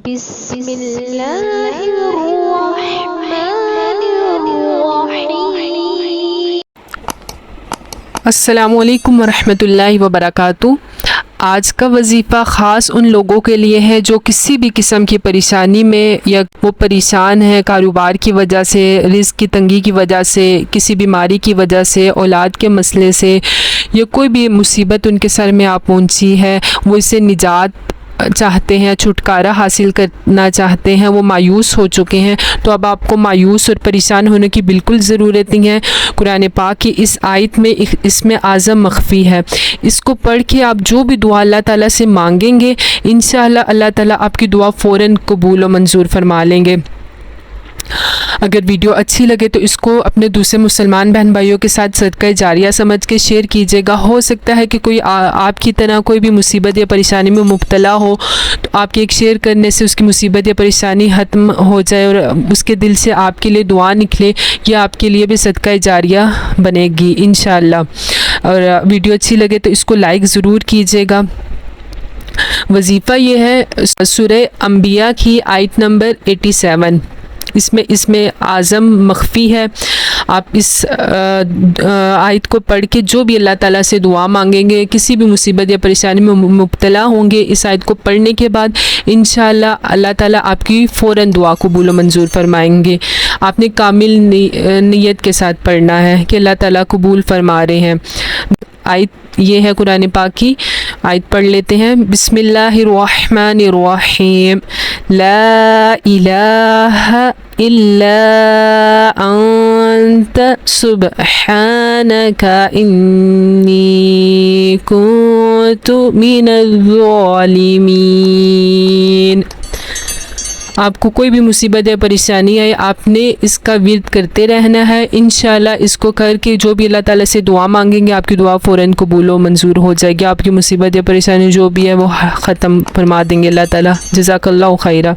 बिस्मिल्लाहिर्रहमानिर्रहीम। अस्सलामुअलैकुम वरहमतुल्लाहि वबरकातुहू। आज का वजीफ़ा ख़ास उन लोगों के लिए है जो किसी भी किस्म की परेशानी में या वो परेशान है कारोबार की वजह से, रिज़्क़ की तंगी की वजह से, किसी बीमारी की वजह से, औलाद के मसले से, या कोई भी मुसीबत उनके सर में आ पहुंची है, वो इससे निजात चाहते हैं, छुटकारा हासिल करना चाहते हैं, वो मायूस हो चुके हैं। तो अब आपको मायूस और परेशान होने की बिल्कुल ज़रूरत नहीं है। कुरान पाक की इस आयत में इसमें आज़म मख्फ़ी है। इसको पढ़ के आप जो भी दुआ अल्लाह ताला से मांगेंगे, इंशाअल्लाह अल्लाह ताला आपकी दुआ फ़ौरन कबूल और मंजूर फरमा लेंगे। अगर वीडियो अच्छी लगे तो इसको अपने दूसरे मुसलमान बहन भाइयों के साथ सदका जारिया समझ के शेयर कीजिएगा। हो सकता है कि कोई आपकी तरह कोई भी मुसीबत या परेशानी में मुब्तला हो, तो आपके एक शेयर करने से उसकी मुसीबत या परेशानी ख़त्म हो जाए और उसके दिल से आपके लिए दुआ निकले, यह आपके लिए भी सदका जारिया बनेगी इंशाअल्लाह। और वीडियो अच्छी लगे तो इसको लाइक ज़रूर कीजिएगा। वजीफ़ा ये है सूरह अंबिया की आयत नंबर 87। इसमें आज़म मख्फ़ी है। आप इस आयत को पढ़ के जो भी अल्लाह ताला से दुआ मांगेंगे, किसी भी मुसीबत या परेशानी में मुब्तला होंगे, इस आयत को पढ़ने के बाद इंशाअल्लाह अल्लाह ताला आपकी फ़ौरन दुआ कबूल व मंजूर फरमाएंगे। आपने कामिल नीयत के साथ पढ़ना है कि अल्लाह ताला कबूल फरमा रहे हैं। आयत ये है कुरान पाक की। आयत पढ़ लेते हैं। बिस्मिल्लाहिर्रहमानिर्रहीम। ला इलाहा इल्ला अंत सुब्हानका इन्नी कुन्तु मिनज़्ज़ालिमीन। आपको कोई भी मुसीबत या परेशानी है, आपने इसका विर्द करते रहना है। इंशाअल्लाह इसको करके जो भी अल्लाह ताला से दुआ मांगेंगे, आपकी दुआ फ़ौरन कबूल व मंजूर हो जाएगी। आपकी मुसीबत या परेशानी जो भी है वो ख़त्म फरमा देंगे अल्लाह ताला। जज़ाकल्लाहु खैरा।